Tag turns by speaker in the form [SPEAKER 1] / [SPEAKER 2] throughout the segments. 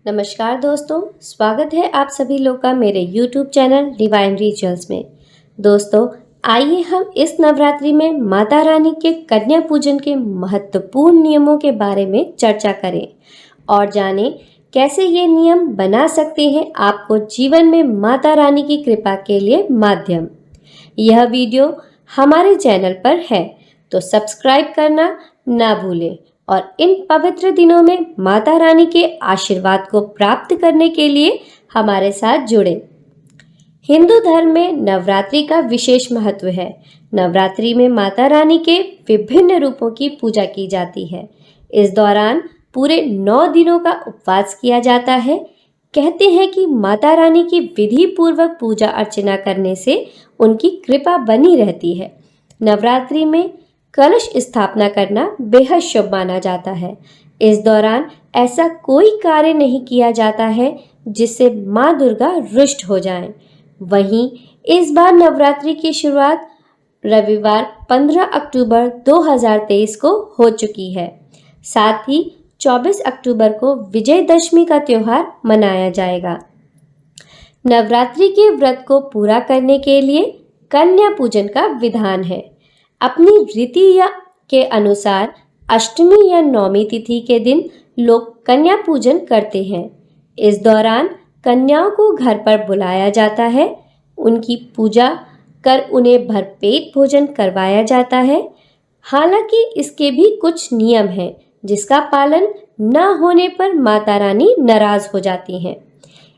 [SPEAKER 1] नमस्कार दोस्तों, स्वागत है आप सभी लोग का मेरे YouTube चैनल डिवाइन रिचुअल्स में। दोस्तों, आइए हम इस नवरात्रि में माता रानी के कन्या पूजन के महत्वपूर्ण नियमों के बारे में चर्चा करें और जानें कैसे ये नियम बना सकते हैं आपको जीवन में माता रानी की कृपा के लिए माध्यम। यह वीडियो हमारे चैनल पर है तो सब्सक्राइब करना ना भूलें और इन पवित्र दिनों में माता रानी के आशीर्वाद को प्राप्त करने के लिए हमारे साथ जुड़ें। हिंदू धर्म में नवरात्रि का विशेष महत्व है। नवरात्रि में माता रानी के विभिन्न रूपों की पूजा की जाती है। इस दौरान पूरे 9 दिनों का उपवास किया जाता है। कहते हैं कि माता रानी की विधि पूर्वक पूजा अर्चना करने से उनकी कृपा बनी रहती है। नवरात्रि में कलश स्थापना करना बेहद शुभ माना जाता है। इस दौरान ऐसा कोई कार्य नहीं किया जाता है जिससे माँ दुर्गा रुष्ट हो जाएं। वहीं इस बार नवरात्रि की शुरुआत रविवार 15 अक्टूबर 2023 को हो चुकी है। साथ ही 24 अक्टूबर को विजयदशमी का त्योहार मनाया जाएगा। नवरात्रि के व्रत को पूरा करने के लिए कन्या पूजन का विधान है। अपनी रीति के अनुसार अष्टमी या नौमी तिथि के दिन लोग कन्या पूजन करते हैं। इस दौरान कन्याओं को घर पर बुलाया जाता है, उनकी पूजा कर उन्हें भरपेट भोजन करवाया जाता है। हालांकि इसके भी कुछ नियम हैं जिसका पालन न होने पर माता रानी नाराज हो जाती हैं।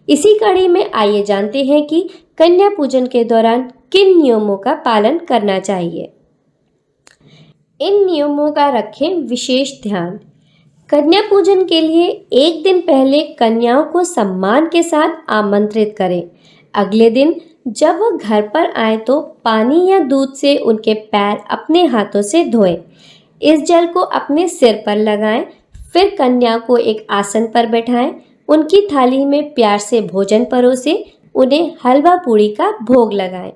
[SPEAKER 1] इसी कड़ी में आइए जानते हैं कि कन्या पूजन के दौरान किन नियमों का पालन करना चाहिए। इन नियमों का रखें विशेष ध्यान। कन्या पूजन के लिए एक दिन पहले कन्याओं को सम्मान के साथ आमंत्रित करें। अगले दिन जब वह घर पर आए तो पानी या दूध से उनके पैर अपने हाथों से धोएं। इस जल को अपने सिर पर लगाएं। फिर कन्या को एक आसन पर बैठाएं। उनकी थाली में प्यार से भोजन परोसें। उन्हें हलवा पूड़ी का भोग लगाएं।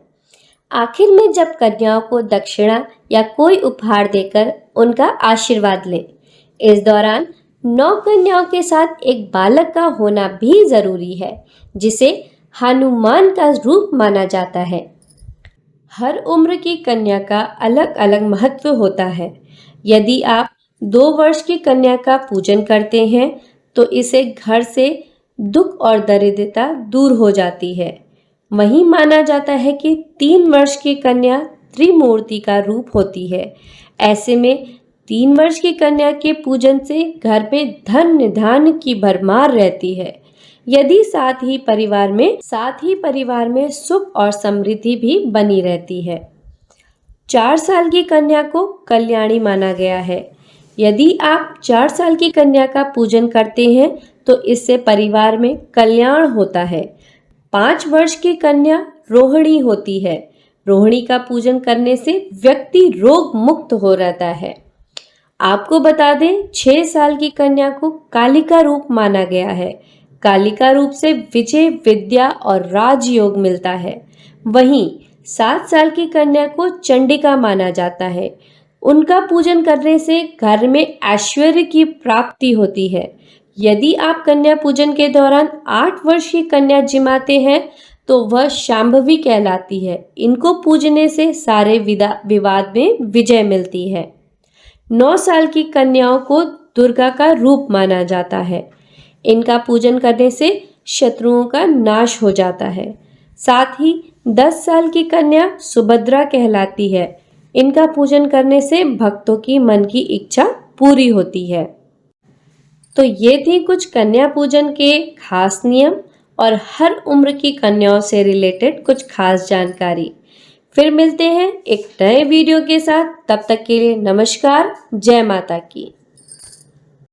[SPEAKER 1] आखिर में जब कन्याओं को दक्षिणा या कोई उपहार देकर उनका आशीर्वाद लें। इस दौरान 9 कन्याओं के साथ एक बालक का होना भी जरूरी है, जिसे हनुमान का रूप माना जाता है। हर उम्र की कन्या का अलग अलग महत्व होता है। यदि आप 2 वर्ष की कन्या का पूजन करते हैं तो इसे घर से दुख और दरिद्रता दूर हो जाती है। वहीं माना जाता है कि 3 वर्ष की कन्या त्रिमूर्ति का रूप होती है। ऐसे में 3 वर्ष की कन्या के पूजन से घर में धन धान्य की भरमार रहती है। यदि साथ ही परिवार में सुख और समृद्धि भी बनी रहती है। 4 साल की कन्या को कल्याणी माना गया है। यदि आप 4 साल की कन्या का पूजन करते हैं तो इससे परिवार में कल्याण होता है। 5 वर्ष की कन्या रोहिणी होती है। रोहिणी का पूजन करने से व्यक्ति रोग मुक्त हो रहता है। आपको बता दें, 6 साल की कन्या को कालिका रूप माना गया है। कालिका रूप से विजय, विद्या और राजयोग मिलता है। वहीं 7 साल की कन्या को चंडिका माना जाता है। उनका पूजन करने से घर में ऐश्वर्य की प्राप्ति होती है। यदि आप कन्या पूजन के दौरान 8 वर्ष की कन्या जिमाते हैं तो वह शांभवी कहलाती है। इनको पूजने से सारे विवाद में विजय मिलती है। 9 साल की कन्याओं को दुर्गा का रूप माना जाता है। इनका पूजन करने से शत्रुओं का नाश हो जाता है। साथ ही 10 साल की कन्या सुभद्रा कहलाती है। इनका पूजन करने से भक्तों की मन की इच्छा पूरी होती है। तो ये थी कुछ कन्या पूजन के खास नियम और हर उम्र की कन्याओं से रिलेटेड कुछ खास जानकारी। फिर मिलते हैं एक नए वीडियो के साथ। तब तक के लिए नमस्कार। जय माता की।